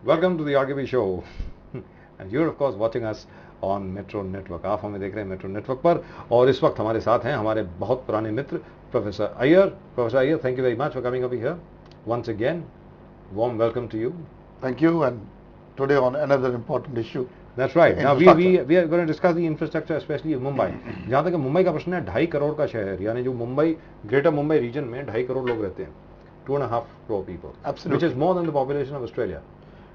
Welcome to the RGB show. And you're of course watching us on Metro Network. आप हमें देख रहे हैं मेट्रो नेटवर्क पर और इस वक्त हमारे साथ हैं हमारे बहुत पुराने मित्र professor Iyer. Professor Iyer, thank you very much for coming over here. Once again, warm welcome to you. Thank you, and today on another important issue. That's right. Now we are going to discuss the infrastructure, especially in Mumbai. जहाँ तक मुंबई का प्रश्न है, 2.5 करोड़ का शहर, यानी जो Mumbai greater Mumbai reason में 2.5 करोड़ लोग रहते हैं, 2.5 crore people. Absolutely. Which is more than the population of Australia.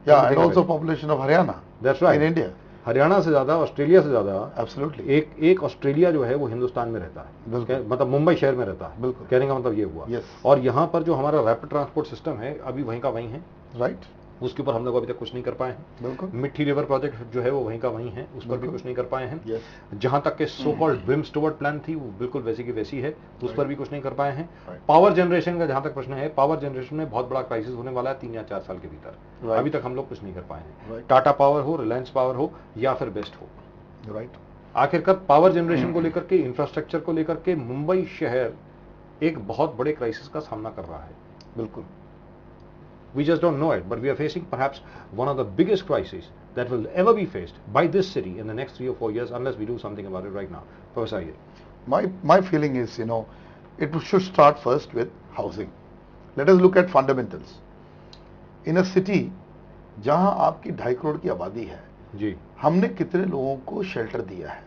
Yeah, and also population of Haryana. That's right. In India. Haryana से ज्यादा, ऑस्ट्रेलिया से ज्यादा. Absolutely. एक ऑस्ट्रेलिया जो है वो हिंदुस्तान में रहता है, मतलब मुंबई शहर में रहता है. बिल्कुल. कहने का मतलब ये हुआ. Yes. और यहाँ पर जो हमारा रैपिड ट्रांसपोर्ट सिस्टम है अभी वहीं का वहीं है. Right. उसके ऊपर हम लोग अभी तक कुछ नहीं कर पाए हैं. बिल्कुल. मिट्टी रिवर प्रोजेक्ट जो है वो वहीं का वहीं है, उस पर भी कुछ नहीं कर पाए हैं. Yes. जहां तक के so called brim Stuart plan थी वो बिल्कुल वैसी की वैसी है, उस पर भी कुछ नहीं कर पाए हैं. पावर जनरेशन का जहां तक प्रश्न है, पावर जनरेशन में बहुत बड़ा क्राइसिस होने वाला है 3 या 4 साल के भीतर. अभी तक हम लोग कुछ नहीं कर पाए हैं. टाटा पावर हो, रिलायंस पावर हो या फिर बेस्ट हो. राइट. आखिरकार पावर जनरेशन को लेकर के, इंफ्रास्ट्रक्चर को लेकर के मुंबई शहर एक बहुत बड़े क्राइसिस का सामना कर रहा है. बिल्कुल. We just don't know it, but we are facing perhaps one of the biggest crises that will ever be faced by this city in the next 3 or 4 years unless we do something about it right now. Professor Iyer. My feeling is, it should start first with housing. Let us look at fundamentals. In a city जहां आपकी 2.5 करोड़ की आबादी है, जी, हमने कितने लोगों को shelter दिया है?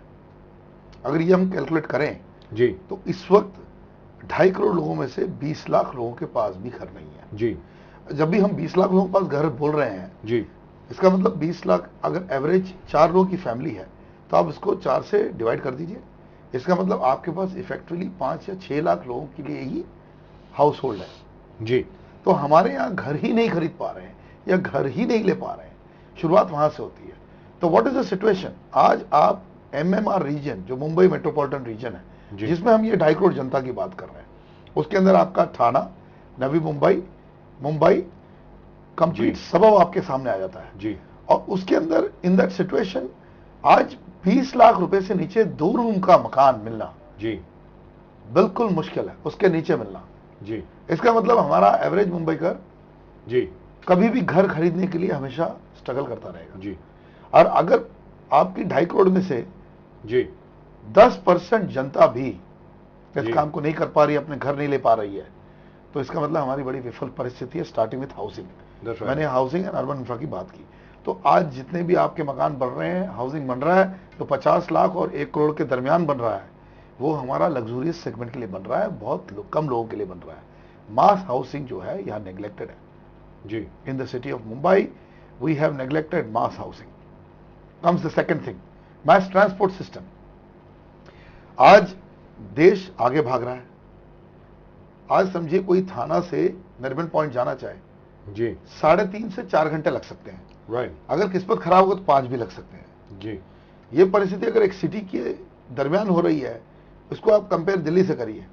अगर ये हम कैलकुलेट करें जी, तो इस वक्त 2.5 करोड़ लोगों में से 20 लाख लोगों के पास भी घर नहीं है. जी. जब भी हम 20 लाख लोगों के पास घर बोल रहे हैं, जी, इसका मतलब 20 लाख अगर एवरेज 4 लोगों की फैमिली है तो आप इसको 4 से डिवाइड कर दीजिए. इसका मतलब आपके पास इफेक्टिवली 5 या 6 लाख लोगों के लिए ही हाउस होल्ड है. जी. तो हमारे यहाँ घर ही नहीं खरीद पा रहे हैं या घर ही नहीं ले पा रहे हैं. शुरुआत वहां से होती है. तो व्हाट इज द सिचुएशन? आज आप MMR रीजन, जो मुंबई मेट्रोपॉलिटन रीजन है, जिसमें हम ये 2.5 करोड़ जनता की बात कर रहे हैं, उसके अंदर आपका थाना, नवी मुंबई कंप्लीट सब आपके सामने आ जाता है. जी. और उसके अंदर इन दैट सिचुएशन आज 20 लाख रुपए से नीचे 2 रूम का मकान मिलना, जी, बिल्कुल मुश्किल है. उसके नीचे मिलना, जी. इसका मतलब हमारा एवरेज मुंबईकर, जी, कभी भी घर खरीदने के लिए हमेशा स्ट्रगल करता रहेगा. जी. और अगर आपकी 2.5 करोड़ में से, जी, 10% जनता भी इस काम को नहीं कर पा रही है, अपने घर नहीं ले पा रही है, तो इसका मतलब हमारी बड़ी विफल परिस्थिति है. Starting with housing. मैंने हाउसिंग एंड अर्बन इंफ्रा की बात की. तो आज जितने भी आपके मकान बन रहे हैं, हाउसिंग बन रहा है, तो 50 लाख और 1 करोड़ के दरमियान बन रहा है. वो हमारा लग्जूरियस सेगमेंट के लिए बन रहा है, बहुत कम लोगों के लिए बन रहा है. मास हाउसिंग जो है यहाँ नेग्लेक्टेड है. जी. In the city of Mumbai we have neglected mass housing. Comes the second thing, mass transport system. आज देश आगे भाग रहा है. आज समझिए कोई थाना से नरिमन पॉइंट जाना चाहे, जी, 3.5 से 4 घंटे लग सकते हैं. राइट. अगर किस्मत खराब होगा तो 5 भी लग सकते हैं. जी. ये परिस्थिति अगर एक सिटी के दरमियान हो रही है, उसको आप कंपेयर दिल्ली से करिए.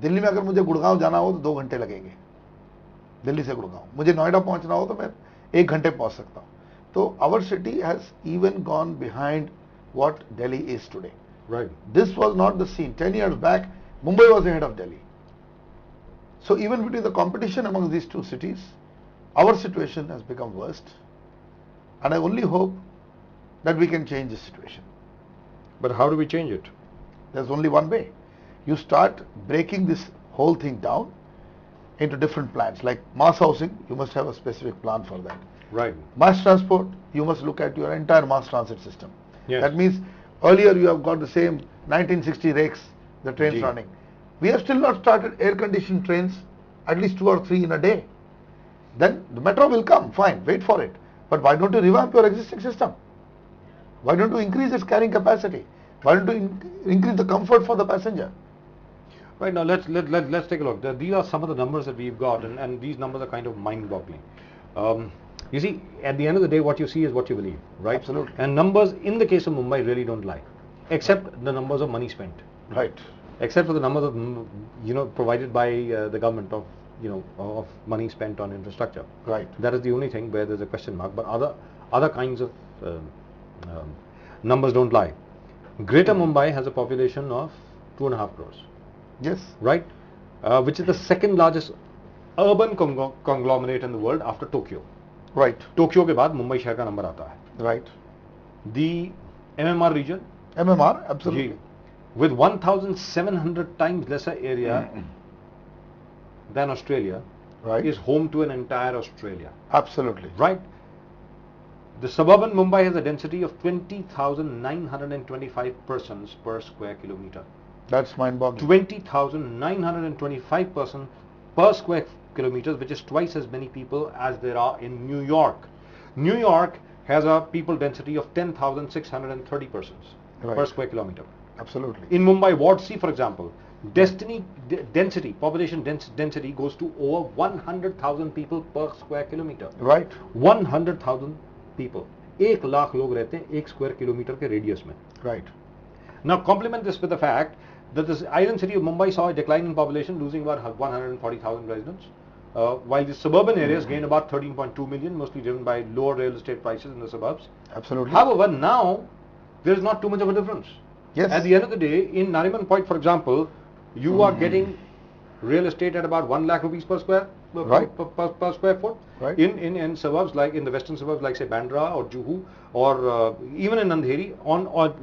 दिल्ली में अगर मुझे गुड़गांव जाना हो तो 2 घंटे लगेंगे, दिल्ली से गुड़गांव. मुझे नोएडा पहुंचना हो तो मैं 1 घंटे पहुंच सकता हूं. तो our city has even gone behind what Delhi is today. Right. This was not the scene 10 years back. Mumbai was ahead of Delhi. So even between the competition among these two cities, our situation has become worst, and I only hope that we can change this situation. But how do we change it? There's only one way. You start breaking this whole thing down into different plans. Like mass housing, you must have a specific plan for that. Right. Mass transport, you must look at your entire mass transit system. Yes. That means earlier you have got the same 1960 rakes, the trains Gee. running. We have still not started air-conditioned trains, at least 2 or 3 in a day. Then the metro will come, fine, wait for it. But why don't you revamp your existing system? Why don't you increase its carrying capacity? Why don't you increase the comfort for the passenger? Right. Now let's take a look. These are some of the numbers that we've got, and these numbers are kind of mind-boggling. You see, at the end of the day, what you see is what you believe, right? Absolutely. And numbers in the case of Mumbai really don't lie, except the numbers of money spent. Right. Except for the numbers of, provided by the government of money spent on infrastructure. Right. That is the only thing where there's a question mark. But other kinds of numbers don't lie. Greater Mumbai has a population of 2.5 crores. Yes. Right? Which is the second largest urban conglomerate in the world after Tokyo. Right, Tokyo के बाद मुंबई शहर का number आता है। Right, the MMR region, MMR, absolutely, with 1,700 times lesser area than Australia, right, is home to an entire Australia. absolutely, Right? The suburban Mumbai has a density of 20,925 persons per square kilometer. that's mind-boggling. 20,925 persons per square kilometers, which is twice as many people as there are in New York. New York has a people density of 10,630 persons per Right. square kilometer. Absolutely, In Mumbai, Ward C, for example, population density goes to over 100,000 people per square kilometer. right, 100,000 people. 1 lakh लोग रहते हैं 1 square kilometre के radius में. right, Now complement this with the fact that this island city of Mumbai saw a decline in population, losing about 140,000 residents, while the suburban areas gained about 13.2 million, mostly driven by lower real estate prices in the suburbs. absolutely, However, now there is not too much of a difference. yes, At the end of the day, in Nariman Point, for example, you are getting real estate at about 1 lakh rupees per square Right. per square foot. Right. In suburbs like in the western suburbs like say Bandra or Juhu or even in Andheri,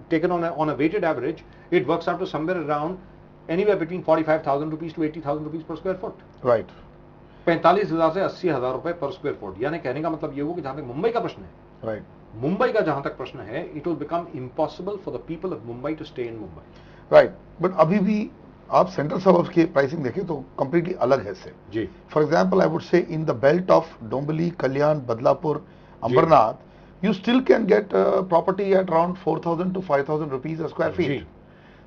taken on a weighted average, it works out to somewhere around anywhere between 45,000 rupees to 80,000 rupees per square foot. right, 45,000 से 80,000 रुपए पर square foot. यानी कहने का मतलब ये हो कि जहां तक मुंबई का प्रश्न है, right, मुंबई का जहां तक प्रश्न है, it will become impossible for the people of Mumbai to stay in Mumbai. right. But अभी भी आप सेंट्रल सबर्ब्स की प्राइसिंग देखें तो कंप्लीटली अलग है इससे. जी. For example, I would say in the belt of Dombivli, Kalyan, Badlapur, Ambernath, you still can get property at around 4,000 to 5,000 rupees a square feet. Ji.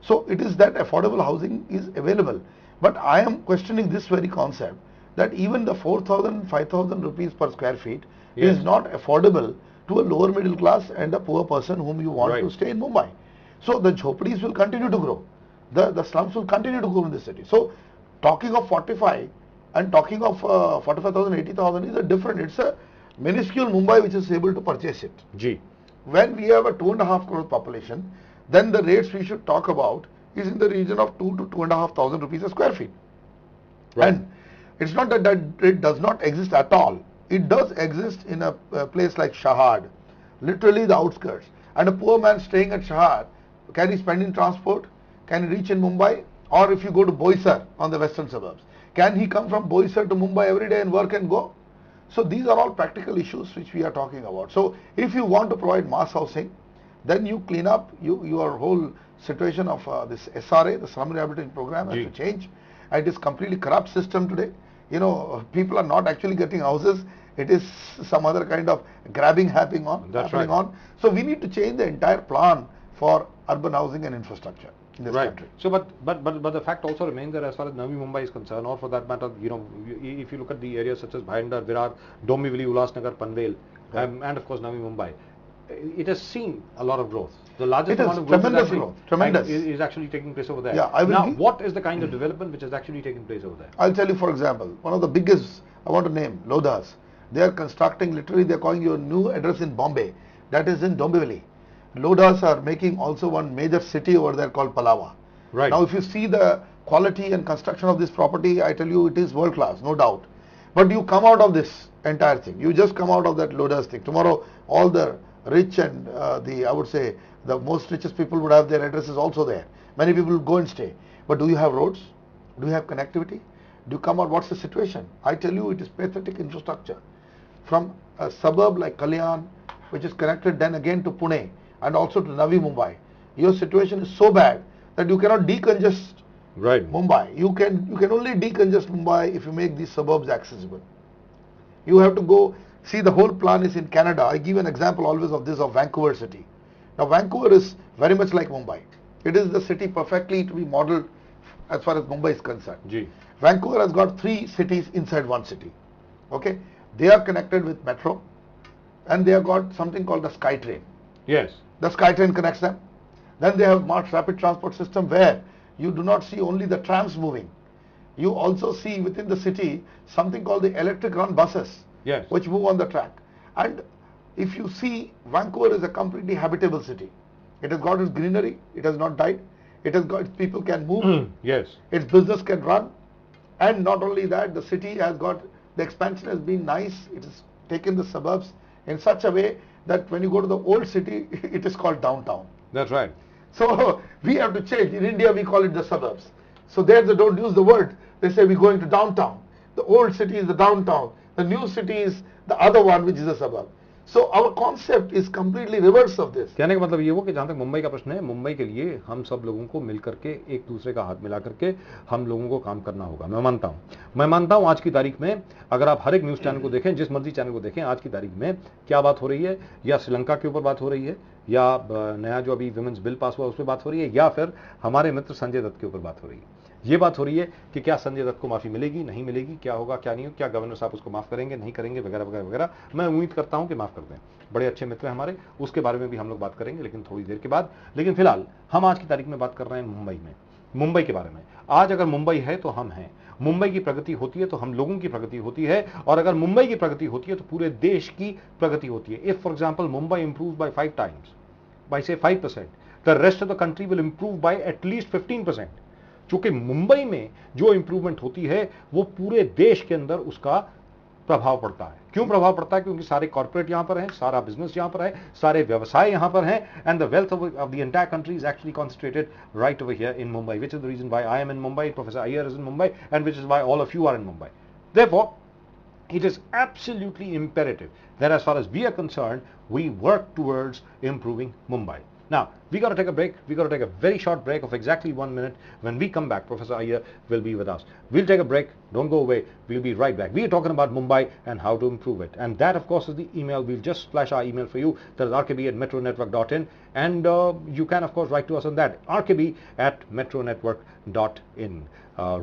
So it is that affordable housing is available. But I am questioning this very concept that even the 4,000, 5,000 rupees per square feet Yes. is not affordable to a lower middle class and a poor person whom you want Right. to stay in Mumbai. So the jhopadis will continue to grow. The slums will continue to grow in this city. So talking of 45 and talking of 45,000, 80,000 is a different, it's a minuscule Mumbai which is able to purchase it. Ji. When we have a 2.5 crore population, then the rates we should talk about is in the region of 2 to 2,500 rupees a square feet. Right. And it's not that it does not exist at all. It does exist in a place like Shahad, literally the outskirts. And a poor man staying at Shahad, can he spend in transport? Can he reach in Mumbai? Or if you go to Boisar on the western suburbs, can he come from Boisar to Mumbai every day and work and go? So these are all practical issues which we are talking about. So if you want to provide mass housing, then you clean up your whole situation of this SRA, the slum rehabilitation program, has to change. It is completely corrupt system today. You know, people are not actually getting houses. It is some other kind of grabbing happening on. So we need to change the entire plan for urban housing and infrastructure in this country. So, but the fact also remains that as far as Navi Mumbai is concerned, or for that matter, you know, if you look at the areas such as Bhayandar, Virar, Dombivli, Ulhasnagar, Panvel, and of course Navi Mumbai, it has seen a lot of growth. The largest amount of growth is actually taking place over there. Now, what is the kind of development which is actually taking place over there? I'll tell you, for example, one of the biggest, I want to name, Lodhas. They are constructing, literally they are calling you a new address in Bombay, that is in Dombivli. Lodhas are making also one major city over there called Palava. Right. Now if you see the quality and construction of this property, I tell you it is world class, no doubt. But you come out of this entire thing, you just come out of that Lodhas thing. Tomorrow all the rich and I would say the most richest people would have their addresses also there. Many people will go and stay. But do you have roads? Do you have connectivity? Do you come out? What's the situation? I tell you, it is pathetic infrastructure. From a suburb like Kalyan, which is connected then again to Pune and also to Navi Mumbai, your situation is so bad that you cannot decongest Mumbai. You can only decongest Mumbai if you make these suburbs accessible. You have to go, see, the whole plan is in Canada. I give an example always of this, of Vancouver city. Now Vancouver is very much like Mumbai. It is the city perfectly to be modeled as far as Mumbai is concerned. Vancouver has got 3 cities inside one city. Okay, they are connected with metro, and they have got something called the SkyTrain. Yes. The SkyTrain connects them. Then they have mass rapid transport system where you do not see only the trams moving. You also see within the city something called the electric run buses, which move on the track. And if you see, Vancouver is a completely habitable city. It has got its greenery, it has not died, it has got its people can move, its business can run, and not only that, the city has got, the expansion has been nice, it is taken the suburbs in such a way that when you go to the old city, it is called downtown. That's right. So we have to change. In India, we call it the suburbs. So there they don't use the word. They say we're going to downtown. The old city is the downtown. The new city is the other one, which is a suburb. So our concept is completely reverse of this. कहने का मतलब ये हो कि जहां तक मुंबई का प्रश्न है, मुंबई के लिए हम सब लोगों को मिल करके एक दूसरे का हाथ मिला करके हम लोगों को काम करना होगा। मैं मानता हूं आज की तारीख में अगर आप हर एक न्यूज चैनल को देखें, जिस मर्जी चैनल को देखें, आज की तारीख में क्या बात हो रही है, या श्रीलंका के ऊपर बात हो रही है, या नया जो अभी विमेंस बिल पास हुआ उस पर बात हो रही है, या फिर हमारे मित्र संजय दत्त के ऊपर बात हो रही है। ये बात हो रही है कि क्या संजय दत्त को माफी मिलेगी, नहीं मिलेगी, क्या होगा, क्या नहीं होगा, क्या गवर्नर साहब उसको माफ करेंगे, नहीं करेंगे, वगैरह वगैरह वगैरह। मैं उम्मीद करता हूं कि माफ कर दें। बड़े अच्छे मित्र हैं हमारे, उसके बारे में भी हम लोग बात करेंगे, लेकिन थोड़ी देर के बाद। लेकिन फिलहाल हम आज की तारीख में बात कर रहे हैं मुंबई के बारे में। आज अगर मुंबई है तो हम हैं। मुंबई की प्रगति होती है तो हम लोगों की प्रगति होती है, और अगर मुंबई की प्रगति होती है तो पूरे देश की प्रगति होती है। If for example Mumbai improve by 5 times, by say 5%, the rest of the country will improve by at least 15%। चूंकि मुंबई में जो इंप्रूवमेंट होती है वो पूरे देश के अंदर उसका प्रभाव पड़ता है। क्यों प्रभाव पड़ता है? क्योंकि सारे कॉर्पोरेट यहां पर हैं, सारा बिजनेस यहां पर है, सारे व्यवसाय यहां पर हैं, and the wealth of the entire country is actually concentrated right over here in Mumbai, which is the reason why I am in Mumbai, professor Iyer is in Mumbai, and which is why all of you are in Mumbai. Therefore it is absolutely imperative that as far as we are concerned, we work towards improving Mumbai. Now, we got to take a break. We got to take a very short break of exactly 1 minute. When we come back, Professor Iyer will be with us. We'll take a break. Don't go away. We'll be right back. We are talking about Mumbai and how to improve it. And that, of course, is the email. We'll just flash our email for you. That is rkb@metronetwork.in. And you can, of course, write to us on that. rkb@metronetwork.in.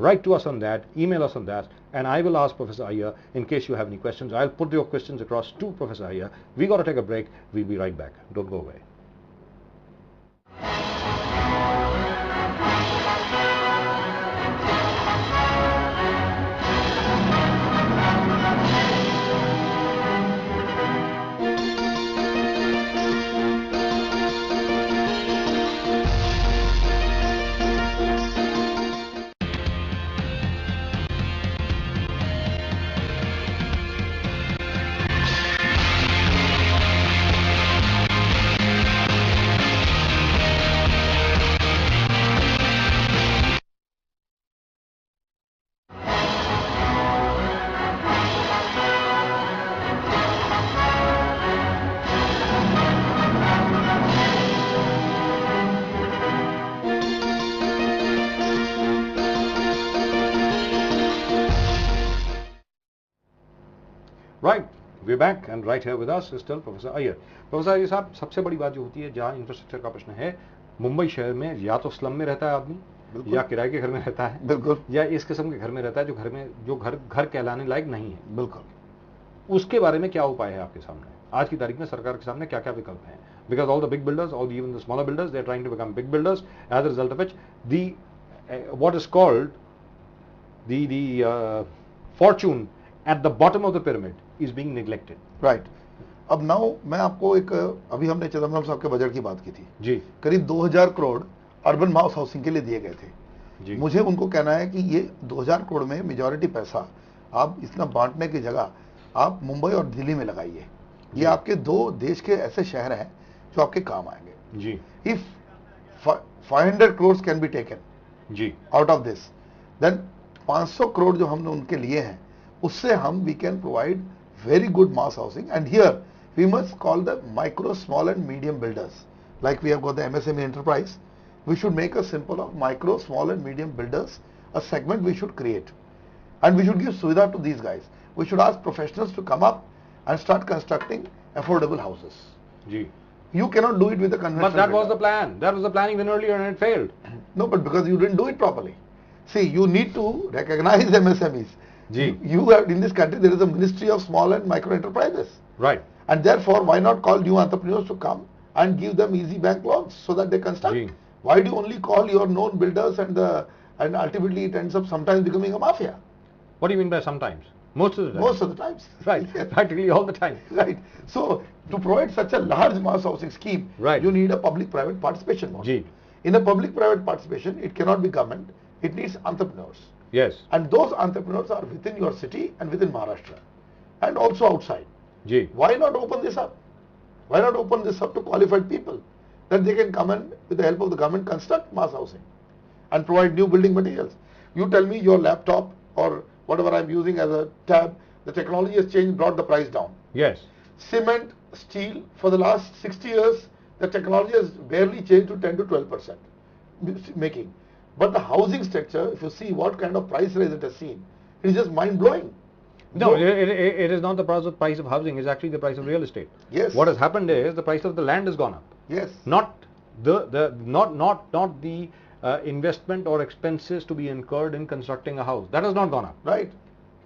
Write to us on that. Email us on that. And I will ask Professor Iyer in case you have any questions. I'll put your questions across to Professor Iyer. We got to take a break. We'll be right back. Don't go away. Right, we're back and right here with us is still Professor Iyer. Professor Iyer साहब, सबसे बड़ी बात जो होती है जहाँ infrastructure का प्रश्न है, मुंबई शहर में या तो स्लम में रहता है आदमी, या किराए के घर में रहता है, बिल्कुल, या इस किस्म के घर में रहता है जो घर कहलाने लायक नहीं है। बिल्कुल। उसके बारे में क्या उपाय है आपके सामने? आज की तारीख में सरकार के सामने क्या क्या विकल्प हैं? Because all the big builders, all even the smaller builders, they are trying to become big builders. As a result of which, the what is called the fortune at the bottom of the pyramid is being neglected. Right. अब now मैं आपको एक, अभी हमने चिदम्बरम साहब के budget की बात की थी जी, करीब 2000 करोड़ अर्बन मास हाउसिंग के लिए दिए गए थे जी। मुझे उनको कहना है कि ये 2000 करोड़ में मेजॉरिटी पैसा आप इतना बांटने की जगह आप मुंबई और दिल्ली में लगाइए। ये आपके दो देश के ऐसे शहर हैं जो आपके काम आएंगे जी। If 500 crore can be taken जी out of this, then 500 crore जो हमने उनके लिए हैं उससे हम we can provide very good mass housing. And here we must call the micro, small and medium builders. Like we have got the MSME enterprise, we should make a symbol of micro, small and medium builders, a segment we should create. And we should give suvidha to these guys. We should ask professionals to come up and start constructing affordable houses. Ji. You cannot do it with the conventional. But that was the plan. That was the planning when earlier and it failed. No, but because you didn't do it properly. See, you need to recognize MSMEs. You have, in this country, there is a Ministry of Small and Micro Enterprises. Right. And therefore, why not call new entrepreneurs to come and give them easy bank loans so that they can start? Why do you only call your known builders and ultimately it ends up sometimes becoming a mafia? What do you mean by sometimes? Most of the time. Most of the times. Right. Practically all the time. Right. So, to provide such a large mass housing scheme, right, you need a public-private participation model. In a public-private participation, it cannot be government. It needs entrepreneurs. Yes. And those entrepreneurs are within your city and within Maharashtra and also outside. Ji. Why not open this up? Why not open this up to qualified people? That they can come and, with the help of the government, construct mass housing and provide new building materials. You tell me your laptop or whatever I'm using as a tab, the technology has changed, brought the price down. Yes. Cement, steel, for the last 60 years, the technology has barely changed to 10 to 12% making. But the housing structure, if you see what kind of price rise it has seen, it is just mind-blowing. No, it is not the price of housing, it's actually the price of real estate. Yes. What has happened is the price of the land has gone up. Yes. Not the investment or expenses to be incurred in constructing a house. That has not gone up. Right.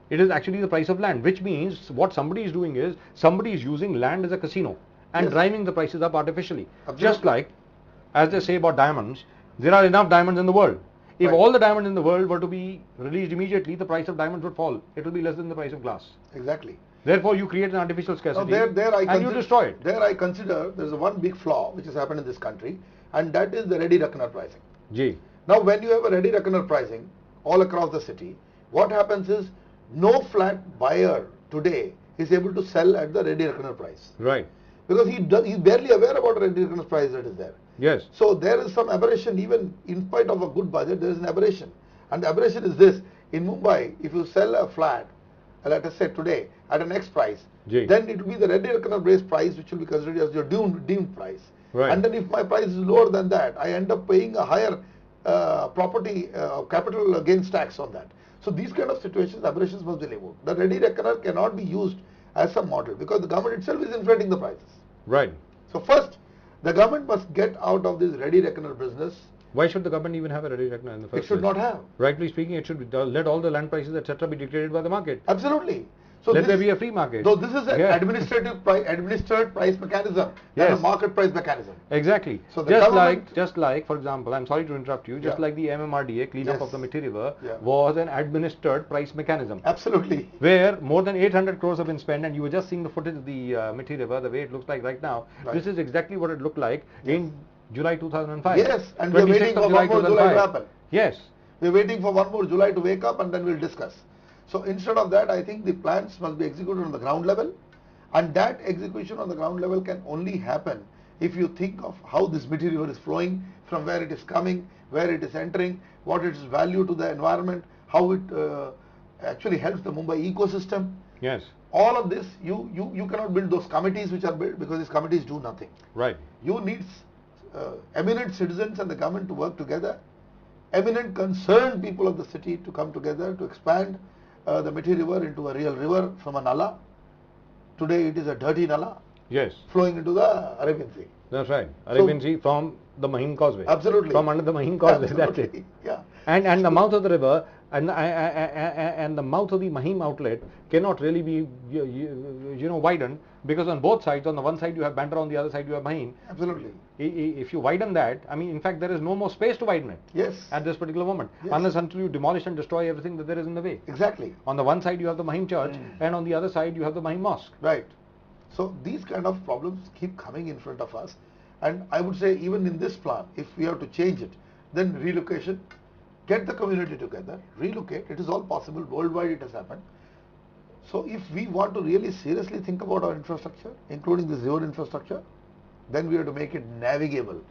It is actually the price of land, which means what somebody is doing is somebody is using land as a casino and Yes. driving the prices up artificially. Absolutely. Just like, as they say about diamonds, there are enough diamonds in the world. If Right. all the diamonds in the world were to be released immediately, the price of diamonds would fall. It will be less than the price of glass. Exactly. Therefore, you create an artificial scarcity And you destroy it. There I consider there is one big flaw which has happened in this country, and that is the ready reckoner pricing. Ji. Now, when you have a ready reckoner pricing all across the city, what happens is no flat buyer today is able to sell at the ready reckoner price. Right. Because he's barely aware about ready reckoner price that is there. Yes. So there is some aberration, even in spite of a good budget, there is an aberration. And the aberration is this: in Mumbai, if you sell a flat, let us say today, at an X price, Ji. then it will be the ready reckoner based price which will be considered as your deemed price. Right. And then if my price is lower than that, I end up paying a higher property capital gains tax on that. So these kind of situations, aberrations must be removed. The ready reckoner cannot be used as a model because the government itself is inflating the prices. Right. So first, the government must get out of this ready reckoner business. Why should the government even have a ready reckoner in the first It should place? not have. Rightly speaking, it should be let all the land prices, etc., be dictated by the market. Absolutely. So Let there be a free market. So this is an Yeah. administered price mechanism, Yes. not a market price mechanism. Exactly. So the government- just like, for example, I'm sorry to interrupt you, just Yeah. like the MMRDA cleanup Yes. of the Mithi River Yeah. was an administered price mechanism, Absolutely. where more than 800 crores have been spent, and you were just seeing the footage of the Mithi River, the way it looks like right now. Right. This is exactly what it looked like Yes. in July 2005. Yes, and we are 26th waiting of for one more July to 2005. happen. Yes. We are waiting for one more July to wake up and then we'll discuss. So instead of that, I think the plans must be executed on the ground level, and that execution on the ground level can only happen if you think of how this Mithi River is flowing, from where it is coming, where it is entering, what its value to the environment, how it actually helps the Mumbai ecosystem. Yes. All of this, you cannot build those committees which are built, because these committees do nothing. Right. You need eminent citizens and the government to work together, eminent concerned people of the city to come together to expand the Mithi River into a real river from a nala. Today it is a dirty nala Yes. flowing into the Arabian Sea. That's right. Arabian Sea from the Mahim Causeway. Absolutely. From under the Mahim Causeway. That's it. Absolutely. Yeah. And the mouth of the river and the mouth of the Mahim outlet cannot really be widened, because on both sides, on the one side you have Bandra, on the other side you have Mahim. Absolutely. If you widen that, I mean, in fact, there is no more space to widen it Yes. at this particular moment, Yes. unless until you demolish and destroy everything that there is in the way. Exactly. On the one side you have the Mahim church, and on the other side you have the Mahim mosque. Right. So these kind of problems keep coming in front of us, and I would say even in this plan, if we have to change it, then relocation, get the community together, relocate. It is all possible. Worldwide it has happened. So if we want to really seriously think about our infrastructure, including this river infrastructure, then we have to make it navigable.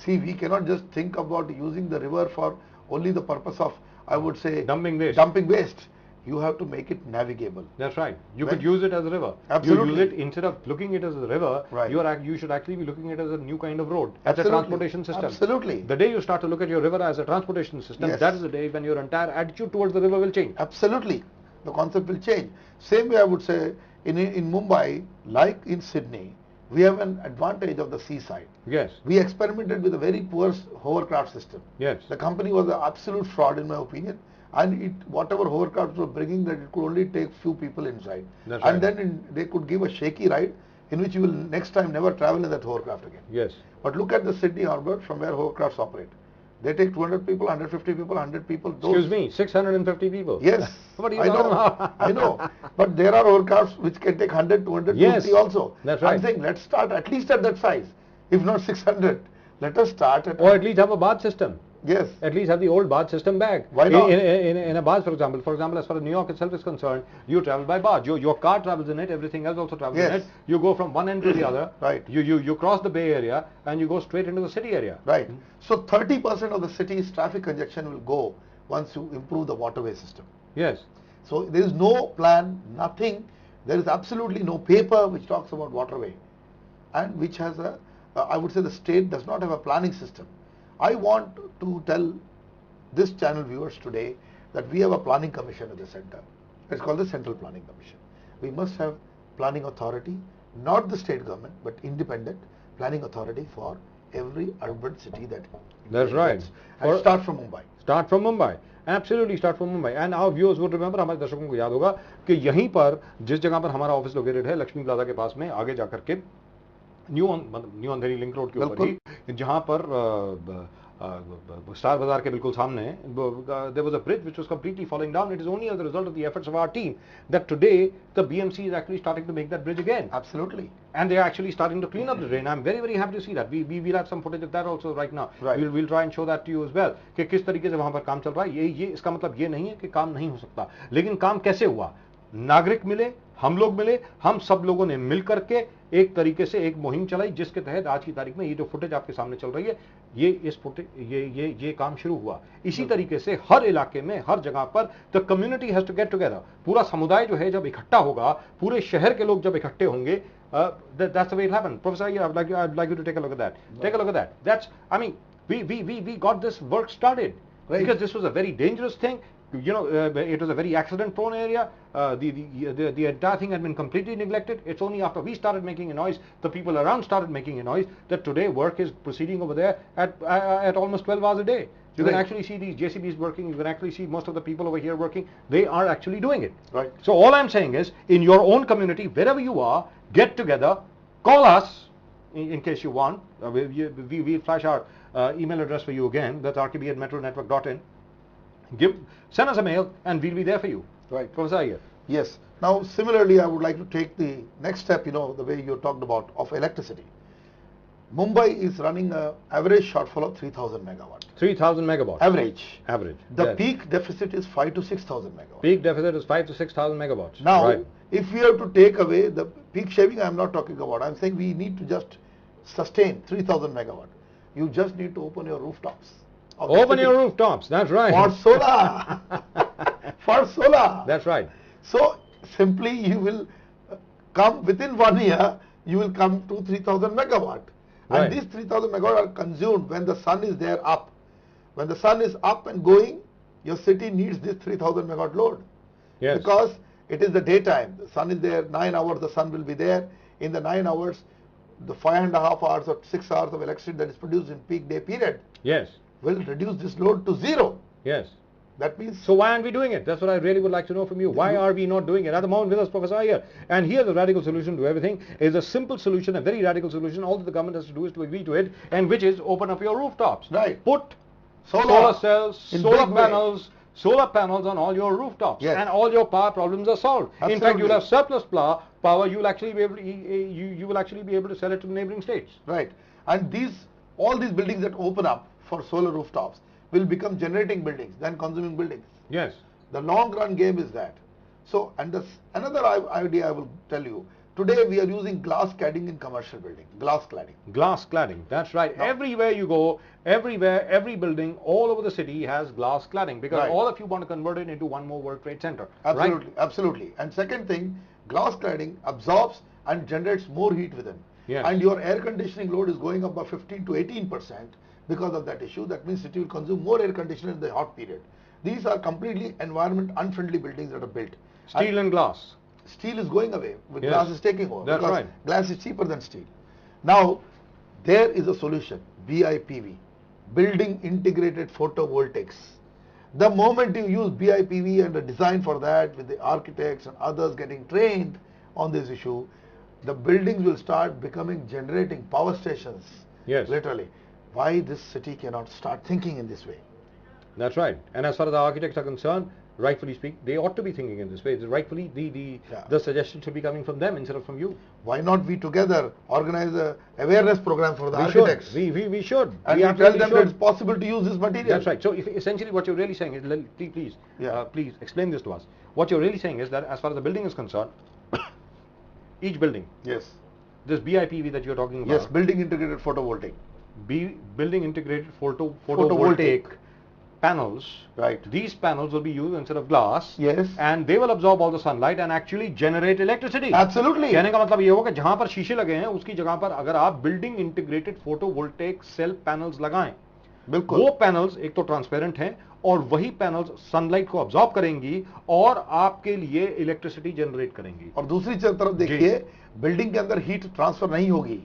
We cannot just think about using the river for only the purpose of, I would say, Dumping waste. Dumping waste. You have to make it navigable. That's right. You When- could use it as a river. Absolutely. You use it, instead of looking at it as a river, Right. you should actually be looking at it as a new kind of road, as a Absolutely. transportation system. Absolutely. The day you start to look at your river as a transportation system, Yes. that is the day when your entire attitude towards the river will change. Absolutely. The concept will change. Same way I would say in Mumbai, like in Sydney, we have an advantage of the seaside. Yes. We experimented with a very poor hovercraft system. Yes. The company was an absolute fraud in my opinion, and whatever hovercrafts were bringing, that it could only take few people inside. That's and right. then they could give a shaky ride in which you will next time never travel in that hovercraft again. Yes. But look at the Sydney Harbour from where hovercrafts operate. They take 200 people, 150 people, 100 people. Excuse me, 650 people. Yes. What are you I talking know. about? I know. But there are hovercrafts which can take 100, 250 Yes. also. That's right. I'm saying let's start at least at that size. If not 600, let us start at... Or at least have a bath system. Yes. At least have the old barge system back. Why not? In a barge, for example, as far as New York itself is concerned, you travel by barge. Your car travels in it. Everything else also travels in it. You go from one end to the other. Right. You cross the Bay Area and you go straight into the city area. Right. So 30% of the city's traffic congestion will go once you improve the waterway system. Yes. So there is no plan, nothing. There is absolutely no paper which talks about waterway, and which has a, I would say the state does not have a planning system. I want to tell this channel viewers today that we have a planning commission at the center. It's called the Central Planning Commission. We must have planning authority, not the state government, but independent planning authority for every urban city that. That's right. And start from Mumbai. Start from Mumbai. Absolutely start from Mumbai. And our viewers would remember, हमारे दर्शकों को याद होगा कि यहीं पर जिस जगह पर हमारा ऑफिस लोकेटेड है, लक्ष्मी प्लाजा के पास में, आगे जाकर के न्यू अंधेरी लिंक रोड के ऊपर ही, जहां पर स्टार बाजार के बिल्कुल सामने there was a bridge which was completely falling down. It is only as a result of the efforts of our team that today the BMC is actually starting to make that bridge again. Absolutely. And they are actually starting to clean up the drain. I'm very, very happy to see that. We will have some footage of that also right now. Right. We'll try and show that to you as well. कि किस तरीके से वहां पर काम चल रहा है. ये इसका मतलब ये नहीं है कि काम नहीं हो सकता, लेकिन काम कैसे हुआ. नागरिक मिले, हम लोग मिले, हम सब लोगों ने मिल करके एक तरीके से एक मुहिम चलाई, जिसके तहत आज की तारीख में ये जो फुटेज आपके सामने चल रही है, ये काम शुरू हुआ. इसी तरीके से हर इलाके में, हर जगह पर the community has to get together. पूरा समुदाय जो है जब इकट्ठा होगा, पूरे शहर के लोग जब इकट्ठे होंगे, that's the way it happened. Professor, I'd like you to take a look at that. Take a look at that. That's, I mean, we got this work started, right? Because this was a very dangerous thing. You know, it was a very accident-prone area. The entire thing had been completely neglected. It's only after we started making a noise, the people around started making a noise, that today work is proceeding over there at almost 12 hours a day. You can actually see these JCBs working. You can actually see most of the people over here working. They are actually doing it. Right. So all I'm saying is, in your own community, wherever you are, get together, call us in case you want. We'll flash our email address for you again. That's rkb@metronetwork.in. Send us a mail and we'll be there for you. Right. Professor Iyer. Yes. Now, similarly, I would like to take the next step, you know, the way you talked about, of electricity. Mumbai is running an average shortfall of 3,000 megawatts. 3,000 megawatts. Average. The yes. Peak deficit is 5 to 6,000 megawatts. Peak deficit is 5 to 6,000 megawatts. Now, right. If we have to take away the peak shaving, I am not talking about. I am saying we need to just sustain 3,000 megawatts. You just need to open your rooftops. Open your rooftops, that's right. For solar. For solar. That's right. So, simply you will come within 1 year, you will come to 3,000 megawatt. Right. And these 3,000 megawatt are consumed when the sun is there up. When the sun is up and going, your city needs this 3,000 megawatt load. Yes. Because it is the daytime. The sun is there, 9 hours the sun will be there. In the 9 hours, the 5.5 hours or 6 hours of electricity that is produced in peak day period. Yes. Will reduce this load to zero. Yes. That means... So why aren't we doing it? That's what I really would like to know from you. Why are we not doing it? At the moment with us, Professor Iyer. And here the radical solution to everything is a simple solution, a very radical solution. All that the government has to do is to agree to it, and which is open up your rooftops. Right. Put solar cells, solar panels on all your rooftops. Yes. And all your power problems are solved. Absolutely. In fact, you'll have surplus power. You will actually be able to, you will actually be able to sell it to the neighboring states. Right. And all these buildings that open up for solar rooftops will become generating buildings, then consuming buildings. Yes. The long run game is that. So, and another idea I will tell you. Today we are using glass cladding in commercial building. Glass cladding. Glass cladding. That's right. Now, everywhere you go, everywhere, every building, all over the city has glass cladding, because right. all of you want to convert it into one more World Trade Center. Absolutely. Right? Absolutely. And second thing, glass cladding absorbs and generates more heat within. Yes. And your air conditioning load is going up by 15 to 18% because of that issue. That means it will consume more air conditioner in the hot period. These are completely environment unfriendly buildings that are built. Steel and glass. Steel is going away, with Yes. glass is taking over. That's because right. glass is cheaper than steel. Now, there is a solution, BIPV, Building Integrated Photovoltaics. The moment you use BIPV and a design for that, with the architects and others getting trained on this issue, the buildings will start becoming generating power stations. Yes. Literally. Why this city cannot start thinking in this way? That's right. And as far as the architects are concerned, rightfully speak, they ought to be thinking in this way. Rightfully, the suggestion should be coming from them instead of from you. Why not we together organize a awareness program for the architects? We should. And we tell them that it's possible to use this material. That's right. So essentially what you're really saying is, please explain this to us. What you're really saying is that as far as the building is concerned, each building, yes, this BIPV that you're talking about, yes, building integrated photovoltaic, building integrated photovoltaic panels, right? These panels will be used instead of glass, yes, and they will absorb all the sunlight and actually generate electricity. Absolutely. कहने का मतलब ये होगा कि जहां पर शीशे लगे हैं उसकी जगह पर अगर आप building integrated photovoltaic cell panels लगाएं, बिल्कुल, वो पैनल्स एक तो ट्रांसपेरेंट हैं और वही पैनल्स सनलाइट को अब्सॉर्ब करेंगी और आपके लिए इलेक्ट्रिसिटी जनरेट करेंगी। और दूसरी तरफ देखिए, बिल्डिंग के अंदर हीट ट्रांसफर नहीं होगी,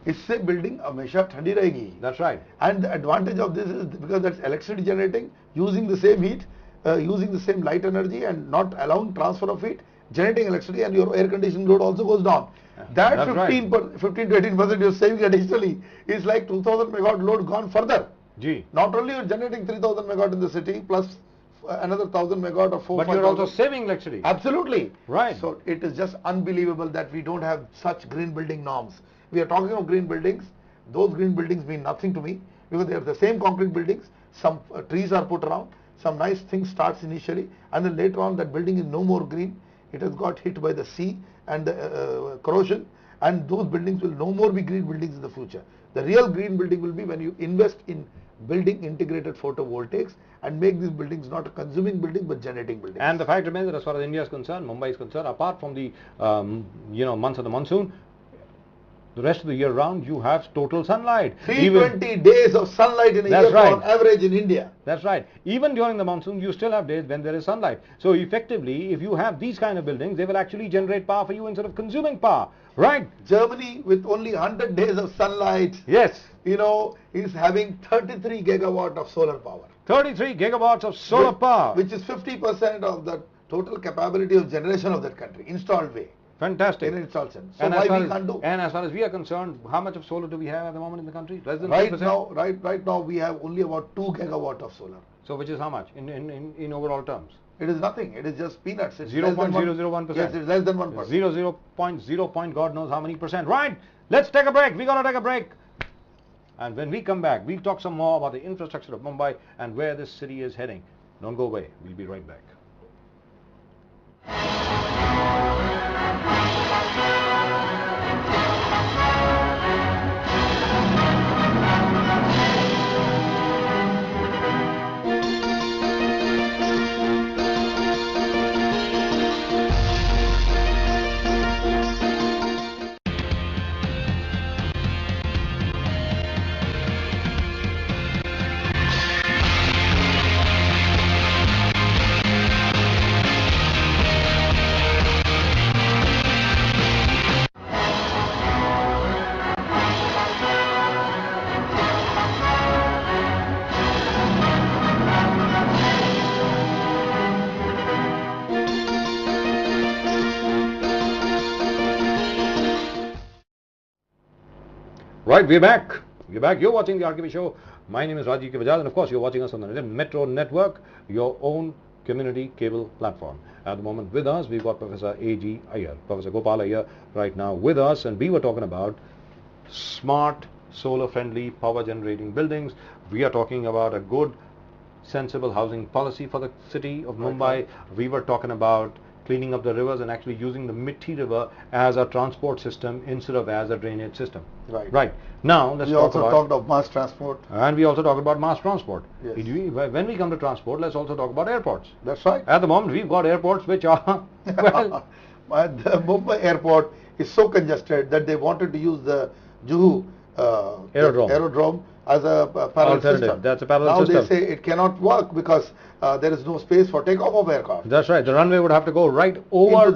इससे बिल्डिंग हमेशा ठंडी रहेगी। That's right. And the advantage of this is because that's electricity generating, using the same heat, using the same light energy and not allowing transfer of heat, generating electricity, and your air conditioning load also goes down. That 15 to 18% you're saving additionally is like 2000 megawatt load gone further. Gee. Not only you're generating 3000 megawatt in the city plus another 1000 megawatt or 4. But you're also saving electricity. Absolutely. Right. So it is just unbelievable that we don't have such green building norms. We are talking of green buildings. Those green buildings mean nothing to me because they are the same concrete buildings. Some trees are put around. Some nice things starts initially, and then later on that building is no more green. It has got hit by the sea and the corrosion, and those buildings will no more be green buildings in the future. The real green building will be when you invest in building integrated photovoltaics and make these buildings not a consuming building but generating buildings. And the fact remains that as far as India is concerned, Mumbai is concerned, apart from the months of the monsoon, the rest of the year round you have total sunlight. 320 days of sunlight in a year on average in India. That's right. Even during the monsoon you still have days when there is sunlight. So effectively, if you have these kind of buildings, they will actually generate power for you instead of consuming power. Right? Germany, with only 100 days of sunlight, yes, is having 33 gigawatt of solar power. 33 gigawatts of solar power. Which is 50% of the total capability of generation of that country, installed way. Fantastic. In installation. So and why we can't do? And as far as we are concerned, how much of solar do we have at the moment in the country? Less than right 3%? Right now we have only about 2 gigawatt of solar. So which is how much in overall terms? It is nothing. It is just peanuts. It's 0.001%. Yes, it's less than 1%. 0.0 God knows how many percent. Right. Let's take a break. We're going to take a break. And when we come back, we'll talk some more about the infrastructure of Mumbai and where this city is heading. Don't go away. We'll be right back. Right, we're back. You're back. You're watching the RKB show. My name is Rajiv Kivajal, and of course, you're watching us on the Metro Network, your own community cable platform. At the moment with us, we've got Professor A.G. Iyer, Professor Gopal Iyer, right now with us, and we were talking about smart, solar-friendly, power-generating buildings. We are talking about a good, sensible housing policy for the city of Mumbai. Right. We were talking about cleaning up the rivers and actually using the Mithi River as a transport system instead of as a drainage system. Right. Right. Now, let's talk about... We also talked of mass transport. And we also talked about mass transport. Yes. When we come to transport, let's also talk about airports. That's right. At the moment, we've got airports which are... well, the Mumbai airport is so congested that they wanted to use the Juhu aerodrome as a parallel system. That's a parallel system. Now they say it cannot work because there is no space for takeoff of aircraft. That's right. The runway would have to go right over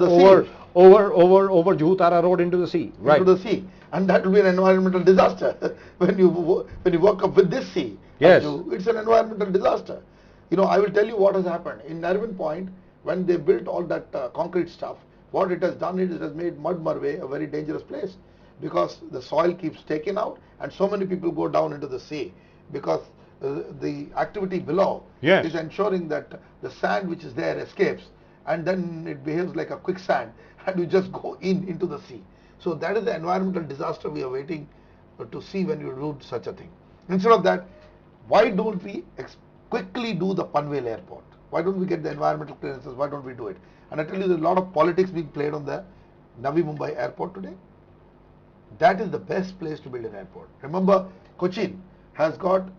Juhu Tara Road into the sea. Right. Into the sea. And that will be an environmental disaster when you work up with this sea. Yes. It's an environmental disaster. I will tell you what has happened. In Narvin Point, when they built all that concrete stuff, what it has done is it has made Mud Marway a very dangerous place because the soil keeps taken out and so many people go down into the sea because the activity below is ensuring that the sand which is there escapes, and then it behaves like a quicksand and you just go into the sea. So that is the environmental disaster we are waiting to see when you do such a thing. Instead of that, why don't we quickly do the Panvel airport? Why don't we get the environmental clearances? Why don't we do it? And I tell you, there's a lot of politics being played on the Navi Mumbai airport today. That is the best place to build an airport. Remember, Cochin has got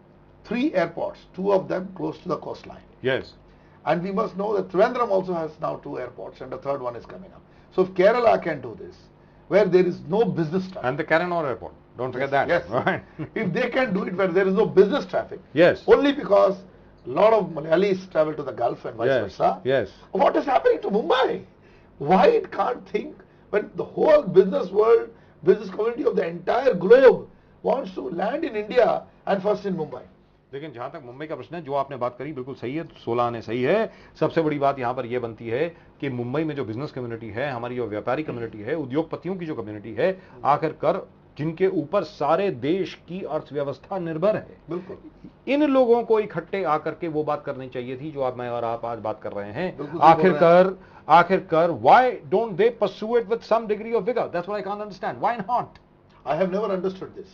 3 airports, 2 of them close to the coastline. Yes. And we must know that Trivandrum also has now 2 airports, and the 3rd one is coming up. So if Kerala can do this, where there is no business traffic. And the Karanur airport, don't forget that. Yes. Right. If they can do it where there is no business traffic. Yes. Only because a lot of Malayalis travel to the Gulf and vice versa. Yes. What is happening to Mumbai? Why it can't think when the whole business world, business community of the entire globe wants to land in India and first in Mumbai? लेकिन जहां तक मुंबई का प्रश्न है, जो आपने बात करी बिल्कुल सही है, 16 आने सही है। सबसे बड़ी बात यहां पर यह बनती है कि मुंबई में जो बिजनेस कम्युनिटी है, हमारी जो व्यापारी कम्युनिटी है, उद्योगपतियों की जो कम्युनिटी है, आखिरकार जिनके ऊपर सारे देश की अर्थव्यवस्था निर्भर है, बिल्कुल इन लोगों को इकट्ठे आकर के वो बात करनी चाहिए थी जो आप मैं और आप आज बात कर रहे हैं। आखिरकार why don't they pursue it with some degree of vigor? That's what I can't understand. Why not? I have never understood this,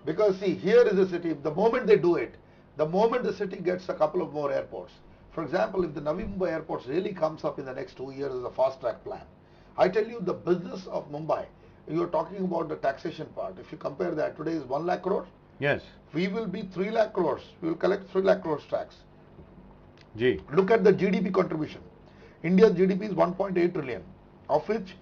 because see, here is a city, the moment they do it, the moment the city gets a couple of more airports, for example, if the Navi Mumbai airports really comes up in the next 2 years as a fast track plan, I tell you, the business of Mumbai, you are talking about the taxation part. If you compare that, today is 1 lakh crore. Yes. We will be 3 lakh crores. We will collect 3 lakh crores tax. Gee. Look at the GDP contribution. India's GDP is 1.8 trillion, of which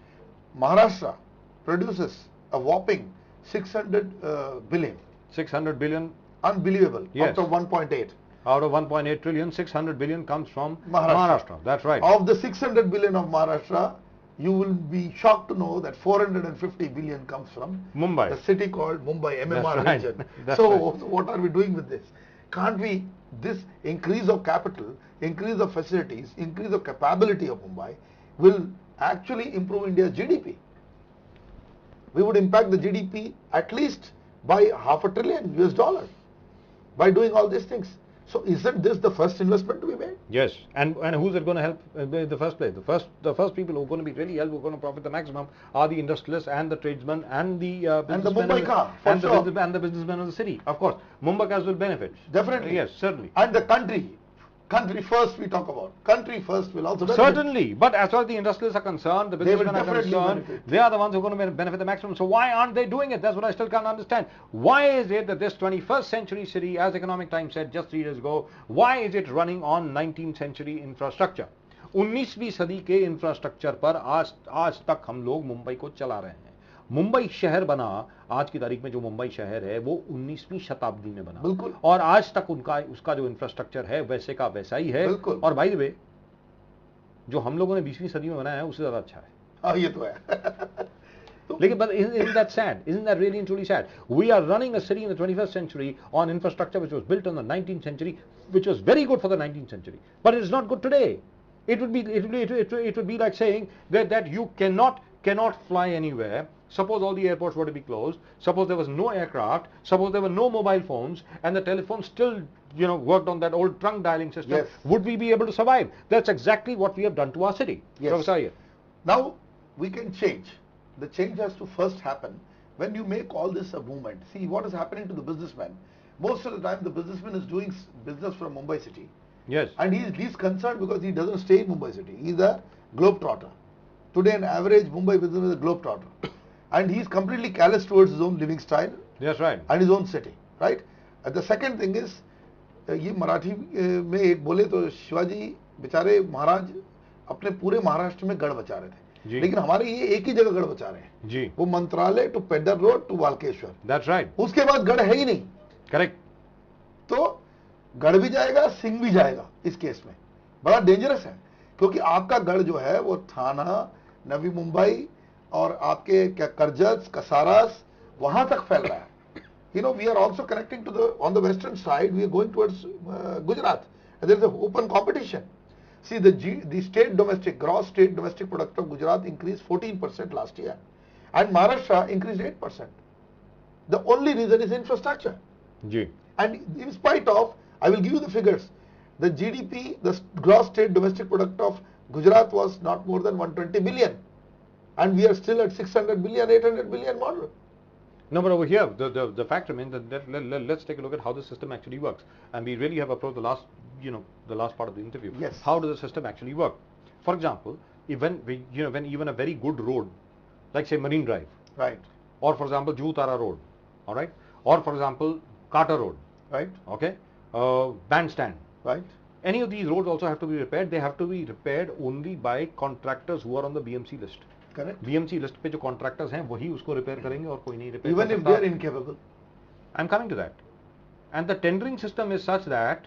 Maharashtra produces a whopping 600 billion. 600 billion. Unbelievable. Yes. Out of 1.8. Out of 1.8 trillion, 600 billion comes from Maharashtra. That's right. Of the 600 billion of Maharashtra, you will be shocked to know that 450 billion comes from Mumbai, the city called Mumbai, MMR That's region. Right. So right. what are we doing with this? Can't we, this increase of capital, increase of facilities, increase of capability of Mumbai will actually improve India's GDP. We would impact the GDP at least by $500 billion US by doing all these things. So isn't this the first investment to be made? Yes, and who's it going to help in the first place? The first people who are going to be really helped, who are going to profit the maximum, are the industrialists and the tradesmen and the businessmen of the city. Of course, Mumbaikas will benefit. Definitely. Yes, certainly. And the country first we talk about. Country first will also benefit. Certainly, but as far as the industrialists are concerned, the businessmen are concerned, they are the ones who are going to benefit the maximum. So why aren't they doing it? That's what I still can't understand. Why is it that this 21st century city, as Economic Times said just 3 days ago, why is it running on 19th century infrastructure? 19वीं सदी के infrastructure पर आज तक हम लोग मुंबई को चला रहे हैं। मुंबई शहर बना, आज की तारीख में जो मुंबई शहर है वो 19वीं शताब्दी में बना, बिल्कुल, और आज तक उसका जो इंफ्रास्ट्रक्चर है वैसे का वैसा ही है, और बाय द वे जो हम लोगों ने 20वीं सदी में बनाया है उससे ज्यादा अच्छा है। हाँ, ये तो है। लेकिन but isn't that sad? Isn't that really and truly sad? We are running a city in the 21st century on infrastructure which was built in the 19th century, which was very good for the 19th century, but it is not good today. It would be like saying that you cannot fly anywhere. Suppose all the airports were to be closed, suppose there was no aircraft, suppose there were no mobile phones, and the telephone still worked on that old trunk dialing system. Yes. Would we be able to survive? That's exactly what we have done to our city. Yes. Professor Iyer. Now we can change. The change has to first happen when you make all this a movement. See what is happening to the businessman. Most of the time the businessman is doing business from Mumbai city. Yes. And he's concerned because he doesn't stay in Mumbai city. He's a globetrotter. Today an average Mumbai businessman is a globetrotter. And he's completely callous towards his own living style. That's right. And his own city. Right? And the second thing is, ये मराठी में एक बोले तो शिवाजी बेचारे महाराज अपने पूरे महाराष्ट्र में गढ़ बचा रहे थे, लेकिन हमारे ये एक ही जगह गढ़ बचा रहे हैं जी, वो Mantralaya to Pedder Road to Walkeshwar. That's right. उसके बाद गढ़ है ही नहीं। करेक्ट। तो गढ़ भी जाएगा, सिंह भी जाएगा। इस केस में बड़ा डेंजरस है, क्योंकि आपका गढ़ जो है वो थाना, नवी मुंबई और आपके क्या करजत, कसारास वहां तक फैल रहा है। We are also connecting to on the western side, we are going towards Gujarat. And there is an open competition. See, the gross state domestic product of Gujarat increased 14% last year, and Maharashtra increased 8%. The only reason is infrastructure. Ji. And in spite of I will give you the figures. The GDP, the gross state domestic product of Gujarat was not more than 120 billion. And we are still at 600 billion, 800 billion model. No, but over here, the fact remains that let's take a look at how the system actually works. And we really have approached the last part of the interview. Yes. How does the system actually work? For example, when even a very good road, like say Marine Drive, right, or for example Juhu-Tara Road, all right, or for example Carter Road, right, okay, Bandstand, right. Any of these roads also have to be repaired. They have to be repaired only by contractors who are on the BMC list. Correct. BMC list पे जो contractors हैं वही उसको repair करेंगे और कोई नहीं repair Even if they are incapable. I'm coming to that. And the tendering system is such that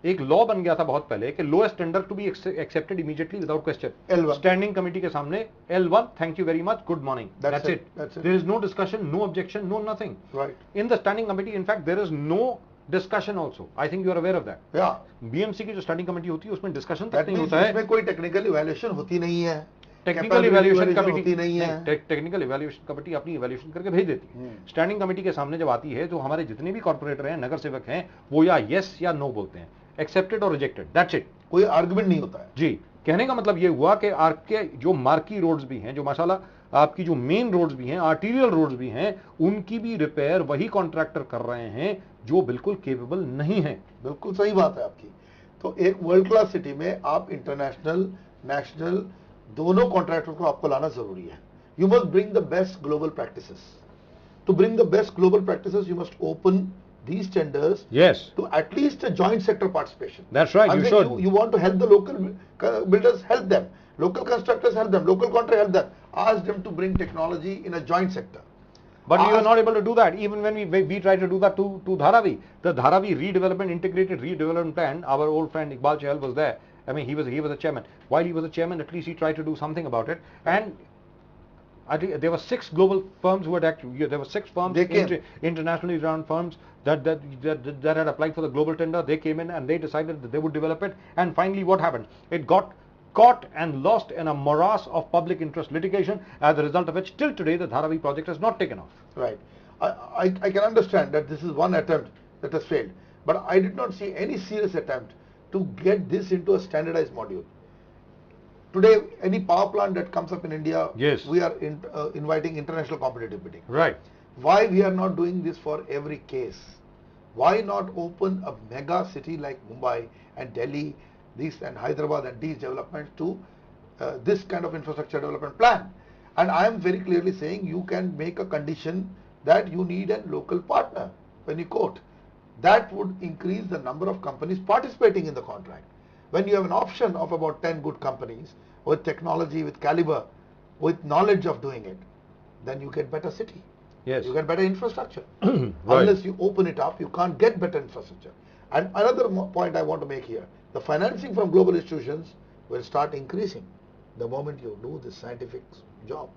एक law बन गया था बहुत पहले कि lowest tender to be accepted immediately without question. L1. Standing committee के सामने L1, thank you very much, good morning. That's it. That's it. There is no discussion, no objection, no nothing. Right. In the standing committee, in fact, there is no discussion also. I think you are aware of that. Yeah. BMC की जो standing committee होती है उसमें discussion That तक नहीं means होता है. इसमें कोई technical evaluation होती नहीं है. टेक्निकल इवैल्यूएशन होती कमेटी नहीं है. टेक्निकल इवैल्यूएशन कमेटी अपनी इवैल्यूएशन करके भेज देती है. स्टैंडिंग कमेटी के सामने जब आती है तो हमारे जितने भी कॉर्पोरेटर हैं, नगर सेवक हैं, वो या यस या नो बोलते हैं, एक्सेप्टेड और रिजेक्टेड, दैट्स इट. कोई आर्गुमेंट नहीं होता है. जी, कहने का मतलब ये हुआ कि आपके जो मार्की रोड्स भी हैं, जो माशाल्लाह आपकी जो मेन रोड्स भी हैं, आर्टीरियल रोड्स भी हैं, उनकी भी रिपेयर वही कॉन्ट्रैक्टर कर रहे हैं जो बिल्कुल केपेबल नहीं है. बिल्कुल सही बात है आपकी. तो एक वर्ल्ड क्लास सिटी में आप इंटरनेशनल, नेशनल दोनों कॉन्ट्रैक्टर को आपको लाना जरूरी है. You must bring the best global practices. To bring the best global practices you must open these tenders, yes, to at least a joint sector participation. That's right. You should. You want to help the local builders, help them. Local constructors, help them. Local contractors, help them. Ask them to bring technology in a joint sector. But we were not able to do that. Even when we tried to do that to Dharavi, the Dharavi redevelopment, integrated redevelopment plan, our old friend Iqbal Chahal was there. I mean, he was a chairman. While he was a chairman, at least he tried to do something about it. And I think there were 6 global firms who had actually, there were 6 firms, internationally renowned firms that had applied for the global tender. They came in and they decided that they would develop it. And finally, what happened? It got caught and lost in a morass of public interest litigation, as a result of which till today the Dharavi project has not taken off. Right. I can understand that this is one attempt that has failed, but I did not see any serious attempt to get this into a standardized module. Today, any power plant that comes up in India, yes, we are inviting international competitive bidding. Right. Why we are not doing this for every case? Why not open a mega city like Mumbai and Delhi, and Hyderabad and these developments to this kind of infrastructure development plan? And I am very clearly saying you can make a condition that you need a local partner when you quote. That would increase the number of companies participating in the contract. When you have an option of about 10 good companies with technology, with caliber, with knowledge of doing it, then you get better city. Yes. You get better infrastructure. Right. Unless you open it up, you can't get better infrastructure. And another point I want to make here, the financing from global institutions will start increasing the moment you do this scientific job.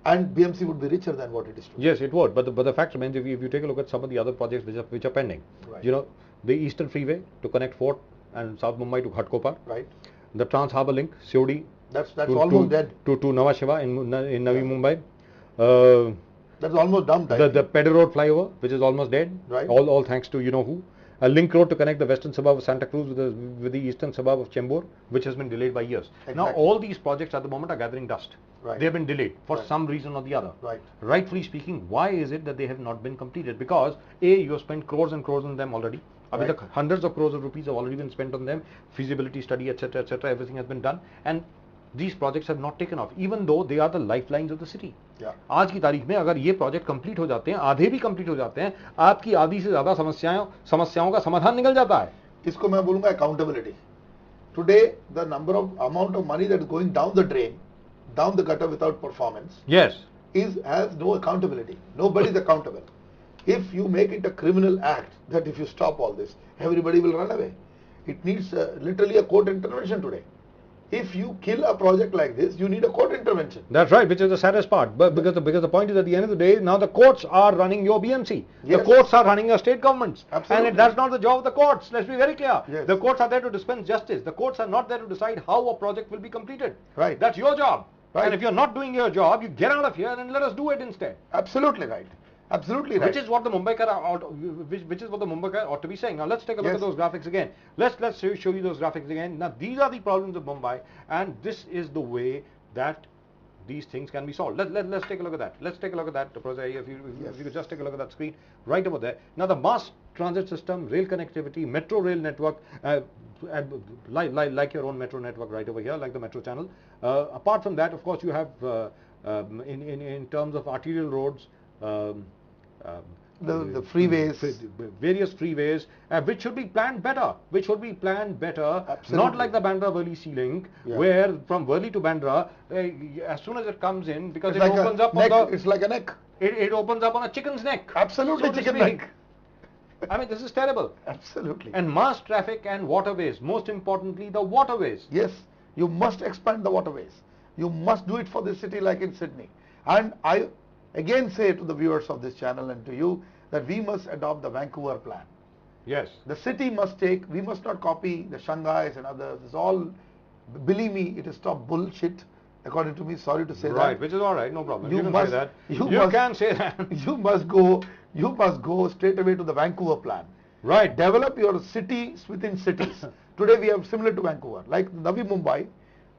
And BMC would be richer than what it is today. Yes, it would. But the fact remains, if you take a look at some of the other projects which are pending, right, you know, the Eastern Freeway to connect Fort and South Mumbai to Ghatkopar, right, the Trans Harbour Link, Siodi, that's almost dead. To Nhava Sheva in Navi Mumbai. That's almost done. The Pedder Road flyover, which is almost dead, right, all thanks to you know who. A link road to connect the western suburb of Santa Cruz with the eastern suburb of Chembur, which has been delayed by years. Exactly. Now all these projects at the moment are gathering dust. Right. They have been delayed for right, some reason or the other. Right. Rightfully speaking, why is it that they have not been completed? Because A, you have spent crores and crores on them already. Right. Hundreds of crores of rupees have already been spent on them. Feasibility study, etc., everything has been done. And these projects have not taken off, even though they are the lifelines of the city. Yeah. आज की तारीख में अगर ये project complete हो जाते हैं, आधे भी कंप्लीट हो जाते हैं, आपकी आधी से ज्यादा समस्याओं का समाधान निकल जाता है. इसको मैं बोलूंगा accountability. Today, the amount of money that is going down the drain, down the gutter without performance, yes, has no accountability. Nobody is accountable. If you make it a criminal act, that if you stop all this, everybody will run away. It needs literally a court intervention today. If you kill a project like this, you need a court intervention. That's right, which is the saddest part. But because the point is, at the end of the day, now the courts are running your BMC. Yes. The courts are running your state governments. Absolutely. And that's not the job of the courts. Let's be very clear. Yes. The courts are there to dispense justice. The courts are not there to decide how a project will be completed. Right. That's your job. Right. And if you're not doing your job, you get out of here and let us do it instead. Absolutely right. Absolutely right. Which is what the Mumbaikar ought to be saying. Now let's take a look at those graphics again. Let's show you those graphics again. Now these are the problems of Mumbai, and this is the way that these things can be solved. Let's take a look at that. Let's take a look at that, Professor Iyer, if you could just take a look at that screen right over there. Now the mass transit system, rail connectivity, metro rail network, like your own metro network right over here, like the metro channel. Apart from that, of course, you have in terms of arterial roads, the freeways, various freeways, which should be planned better. Absolutely. Not like the Bandra-Worli Sea Link, where from Worli to Bandra, as soon as it comes in, because it's it opens up neck, on the, it's like a neck. It opens up on a chicken's neck. Absolutely, so to chicken speak. neck. I mean, this is terrible. Absolutely. And mass traffic and waterways, most importantly, the waterways. Yes, you must expand the waterways. You must do it for the city like in Sydney. And I again say to the viewers of this channel and to you that we must adopt the Vancouver plan. Yes. The city must take, we must not copy the Shanghais and others. It's all, believe me, it is top bullshit, according to me, sorry to say that. Right, which is all right, no problem. You can must- say that. you You must- can say that. You must go straight away to the Vancouver plan. Right. Develop your cities within cities. Today we have similar to Vancouver, like Navi Mumbai,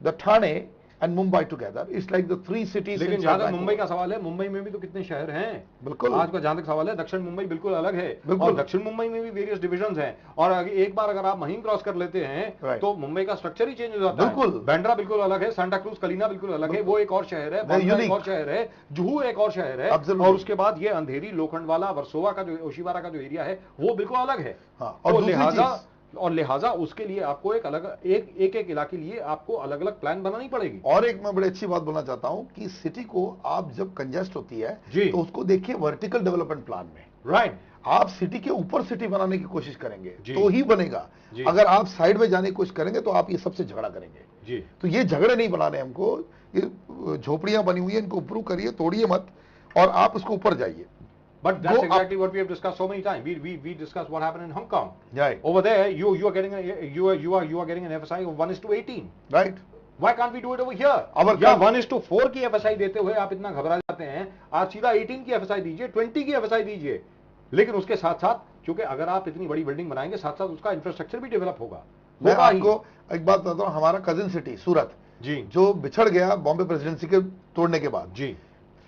the Thane and Mumbai together. It's like the three cities. लेकिन inside जहाँ तक Vancouver. Mumbai का सवाल है, मुंबई में भी तो कितने शहर हैं? बिल्कुल। आज का जहाँ तक सवाल है, दक्षिण मुंबई बिल्कुल अलग है। बिल्कुल। और दक्षिण मुंबई में भी वेरियस डिविजन्स हैं। और एक बार अगर आप महीन क्रॉस कर लेते हैं, तो मुंबई का स्ट्रक्चर ही चेंज हो जाता है। बिल्कुल। बैंड्रा बिल्कुल अलग है, सांता क्रूज कलीना बिल्कुल अलग है, वो एक और शहर है, बांद्रा एक और शहर है, जुहू एक और शहर है, और उसके बाद ये अंधेरी, लोखंडवाला, वर्सोवा का जो ओशिवारा का जो एरिया है, वो बिल्कुल अलग है। और लिहाजा उसके लिए आपको एक इलाके के लिए आपको अलग अलग प्लान बनानी पड़ेगी। और एक मैं बड़ी अच्छी बात बोलना चाहता हूं कि सिटी को आप जब कंजेस्ट होती है तो उसको देखिए वर्टिकल डेवलपमेंट प्लान में। राइट। आप सिटी के ऊपर सिटी बनाने की कोशिश करेंगे तो ही बनेगा। अगर आप साइड में जाने की कोशिश करेंगे तो आप ये सबसे झगड़ा करेंगे। जी। तो ये झगड़े नहीं बनाने हमको, ये झोपड़ियां बनी हुई है, इनको इम्प्रूव करिए, तोड़िए मत, और आप उसको ऊपर जाइए। But that's exactly what we have discussed so many times. We discussed what happened in Hong Kong. Right. Over there, you are getting an FSI of 1:18. Right. Why can't we do it over here? या 1:4 की FSI देते हुए आप इतना घबरा जाते हैं, आप सीधा 18 की FSI दीजिए, 20 की FSI दीजिए। लेकिन उसके साथ साथ, क्योंकि अगर आप इतनी बड़ी बिल्डिंग बनाएंगे, साथ साथ उसका इंफ्रास्ट्रक्चर भी डेवलप होगा। मैं आपको एक बात बताता हूँ, हमारा कजिन सिटी सूरत, जी, जो बिछड़ गया बॉम्बे प्रेसिडेंसी के तोड़ने के बाद, जी,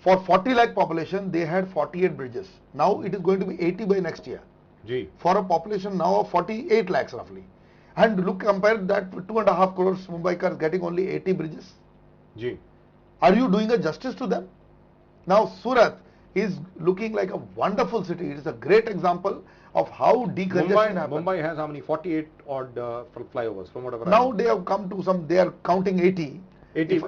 for 40 lakh population they had 48 bridges. Now it is going to be 80 by next year. Ji. For a population now of 48 lakhs roughly. And look, compare that with 2.5 crores Mumbaikars getting only 80 bridges. Ji. Are you doing a justice to them? Now Surat is looking like a wonderful city. It is a great example of how decongestion happens. Mumbai has how many? 48 odd flyovers from whatever. Now they have come to some, they are counting 80. 80,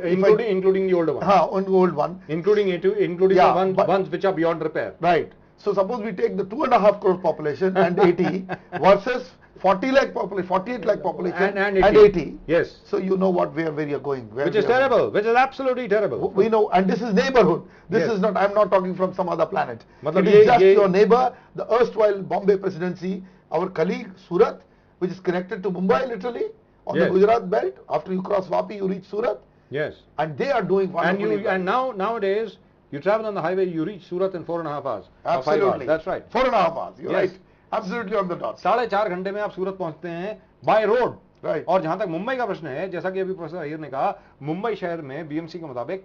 including the older one. On the old one. Including the ones which are beyond repair. Right. So suppose we take the 2.5 crore population and 80 versus 40 lakh population, 48 lakh population and 80. Yes. So you know where we are going. Which is terrible. Which is absolutely terrible. We know, and this is neighborhood. This is not, I'm not talking from some other planet. It is just your neighbor, the erstwhile Bombay presidency, our colleague Surat, which is connected to Mumbai literally, on the Gujarat belt. After you cross Vapi, you reach Surat. Yes. And they are doing wonderfully. And nowadays, you travel on the highway, you reach Surat in 4.5 hours. Absolutely. 5 hours. That's right. 4.5 hours. You're right. Absolutely on the dot. 4.5 घंटे में आप सूरत पहुंचते हैं by road. Right. और जहां तक मुंबई का प्रश्न है, जैसा कि अभी प्रोफेसर अय्यर ने कहा, मुंबई शहर में बीएमसी के मुताबिक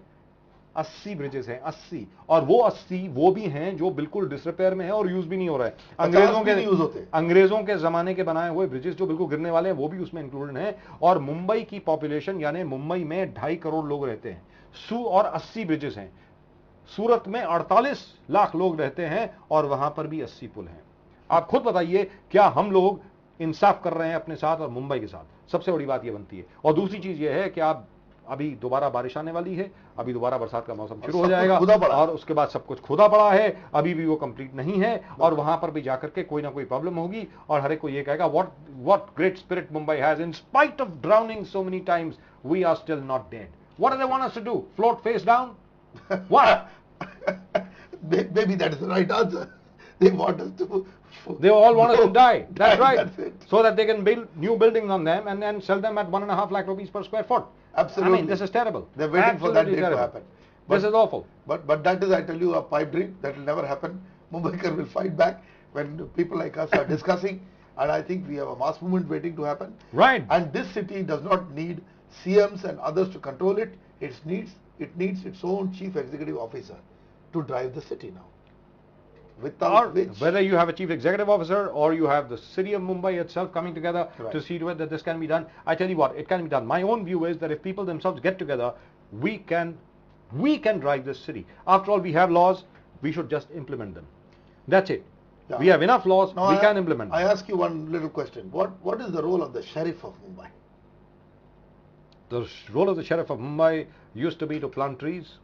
80 ब्रिजेस हैं, 80, और वो 80 वो भी हैं जो बिल्कुल डिसरिपेयर में है और यूज भी नहीं हो रहे हैं। अंग्रेजों के जमाने के बनाए हुए ब्रिजेस जो बिल्कुल गिरने वाले हैं, वो भी उसमें इंक्लूडेड हैं। और मुंबई की पॉपुलेशन, यानी मुंबई में 2.5 करोड़ लोग रहते हैं, और 80 ब्रिजेस हैं। सूरत में 48 लाख लोग रहते हैं और वहां पर भी 80 पुल हैं। आप खुद बताइए, क्या हम लोग इंसाफ कर रहे हैं अपने साथ और मुंबई के साथ? सबसे बड़ी बात यह बनती है। और दूसरी चीज यह है कि आप अभी दोबारा बारिश आने वाली है, अभी दोबारा बरसात का मौसम शुरू हो जाएगा, और उसके बाद सब कुछ खुदा पड़ा है, अभी भी वो कंप्लीट नहीं है, और वहां पर भी जाकर के कोई ना कोई प्रॉब्लम होगी, और हर एक को ये कहेगा what great spirit Mumbai has, in spite of drowning so many times we are still not dead. What do they want us to do? Float face down? What? Maybe that is the right answer. They want us to. They all want us to die. That's right. That's it. So that they can build new buildings on them and then sell them at 1.5 lakh rupees per square foot. Absolutely. I mean, this is terrible. They're waiting for that day to happen. This is awful. But that is, I tell you, a pipe dream that will never happen. Mumbaikar will fight back when people like us are discussing, and I think we have a mass movement waiting to happen. Right. And this city does not need CMs and others to control it. It needs its own chief executive officer to drive the city now. Without which, whether you have a chief executive officer or you have the city of Mumbai itself coming together right. to see to it that this can be done, I tell you what, it can be done. My own view is that if people themselves get together, we can drive this city. After all, we have laws, we should just implement them. That's it. Yeah. We have enough laws, now we can implement them. I ask you one little question. What is the role of the sheriff of Mumbai? The role of the sheriff of Mumbai used to be to plant trees.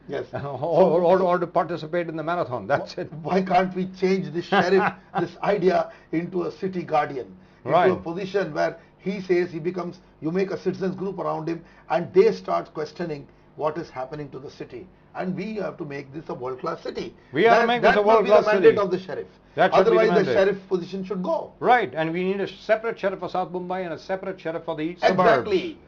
Yes. or to participate in the marathon. That's it. Why can't we change the sheriff, this idea, into a city guardian, into right. a position where he says you make a citizens group around him and they start questioning what is happening to the city. And we have to make this a world-class city. We have to make this a world-class city. That must be the mandate of the sheriff. Otherwise the sheriff position should go. Right, and we need a separate sheriff for South Mumbai and a separate sheriff for the suburbs. Exactly.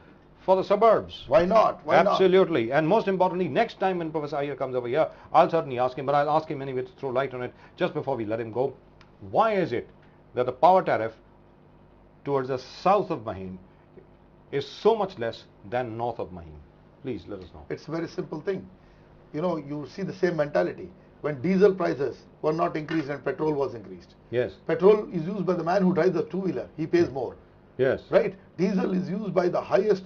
For the suburbs. Why not? Why Absolutely. And most importantly, next time when Professor Iyer comes over here, I'll certainly ask him, but I'll ask him anyway to throw light on it just before we let him go. Why is it that the power tariff towards the south of Mahim is so much less than north of Mahim? Please let us know. It's a very simple thing. You know, you see the same mentality. When diesel prices were not increased and petrol was increased. Yes. Petrol is used by the man who drives a two-wheeler. He pays more. Yes. Right? Diesel is used by the highest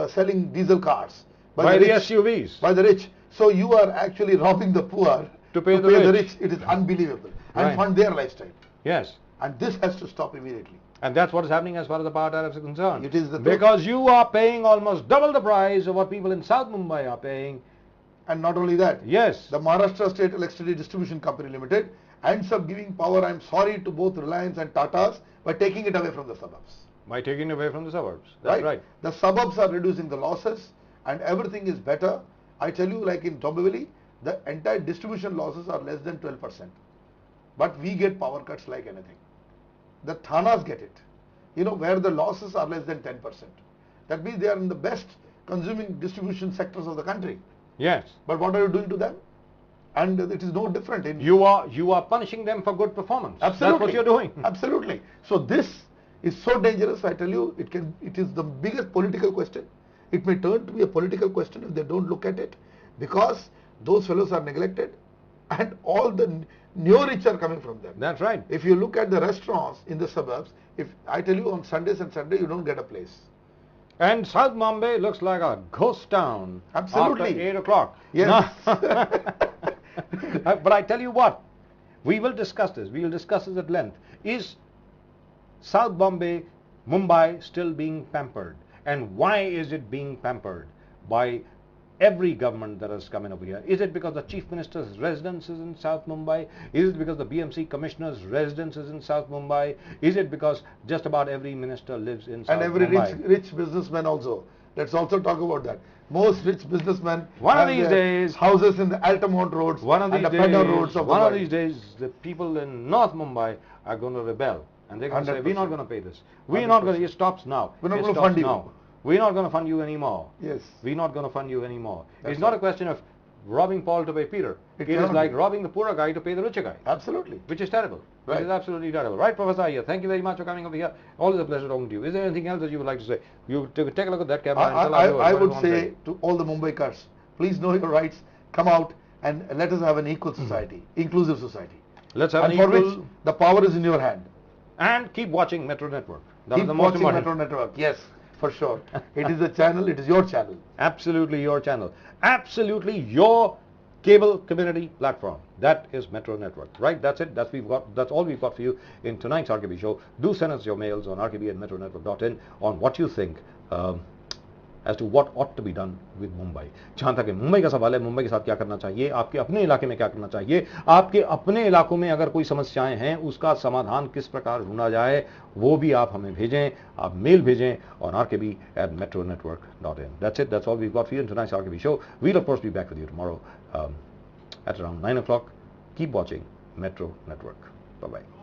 selling diesel cars. By the SUVs. By the rich. So you are actually robbing the poor to pay the rich. It is unbelievable. And fund their lifestyle. Yes. And this has to stop immediately. And that's what is happening as far as the power tariffs are concerned. It is the because you are paying almost double the price of what people in South Mumbai are paying. And not only that. Yes. The Maharashtra State Electricity Distribution Company Limited ends up giving power, I'm sorry, to both Reliance and Tatas by taking it away from the suburbs. By taking it away from the suburbs. That's right. The suburbs are reducing the losses and everything is better. I tell you, like in Dombivli, the entire distribution losses are less than 12%. But we get power cuts like anything. The Thanas get it. You know, where the losses are less than 10%. That means they are in the best consuming distribution sectors of the country. Yes. But what are you doing to them? And it is no different. You are punishing them for good performance. Absolutely. That's what you're doing. Absolutely. So this is so dangerous, I tell you, it is the biggest political question. It may turn to be a political question if they don't look at it, because those fellows are neglected and all the new rich are coming from them. That's right. If you look at the restaurants in the suburbs, if I tell you on Sundays and Sunday you don't get a place. And South Mumbai looks like a ghost town. Absolutely. After 8 o'clock. Yes. But I tell you what, we will discuss this. We will discuss this at length. Is South Mumbai still being pampered? And why is it being pampered by every government that has come in over here? Is it because the Chief Minister's residence is in South Mumbai? Is it because the BMC Commissioner's residence is in South Mumbai? Is it because just about every minister lives in South Mumbai? And every rich businessman also. Let's also talk about that. Most rich businessmen one of these days houses in the Altamont roads and the Pedder roads of the one world. of these days the people in North Mumbai are going to rebel and they're going to say, we're not going to pay this. We're not going to, it stops now. We're not going to fund you. Now. We're not going to fund you anymore. Yes. We're not going to fund you anymore. That's it's not a question of robbing Paul to pay Peter. It is like robbing the poorer guy to pay the richer guy. Absolutely. Which is terrible. Right. Which is absolutely terrible. Right, Professor Iyer, thank you very much for coming over here. Always a pleasure talking to you. Is there anything else that you would like to say? You take a look at that camera and tell us I would say to all the Mumbaikars, please know your rights, come out and let us have an equal society, inclusive society. Let's have and an for equal... which the power is in your hand. And keep watching Metro Network. Keep watching Metro Network, yes. For sure. It is a channel, it is your channel. Absolutely your channel. Absolutely your cable community platform. That is Metro Network. Right? That's it. That's all we've got for you in tonight's RKB show. Do send us your mails on rkb@metronetwork.in on what you think as to what ought to be done with Mumbai. जहाँ तक मुंबई का सवाल है, मुंबई के साथ क्या करना चाहिए, आपके अपने इलाके में क्या करना चाहिए, आपके अपने इलाकों में अगर कोई समस्याएं हैं उसका समाधान किस प्रकार ढूंढा जाए, वो भी आप हमें भेजें, आप मेल भेजें on rkb@metronetwork.in. That's it. That's all we've got for you in tonight's RKB show. We'll of course be back with you tomorrow at around 9 o'clock. Keep watching Metro Network. Bye-bye.